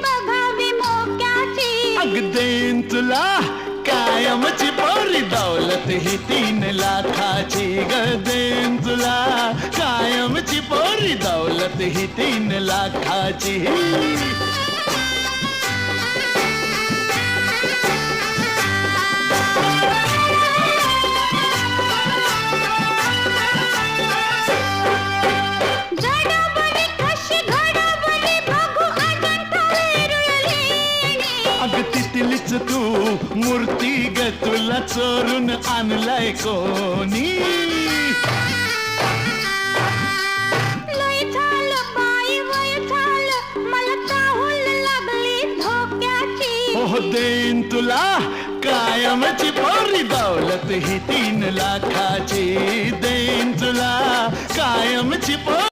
बघावी मोक्याची. अग देईन तुला कायमची पोरी दौलत ही 3 लाखाची. ग देईन तुला कायमची पोरी दौलत ही 3 लाखाची. घडामोडी कशी घडामोडी बघू अजंठा वेरुळलेणी. अग तिथलीच तू मूर्ती ग तुला चोरून आणलाय कोणी. लय झालं बाई वय झालं मला चाहूल लागली धोक्याची. हो देईन तुला कायमची पोरी दौलत ही 3 लाखाची. देईन तुला कायमची पोरी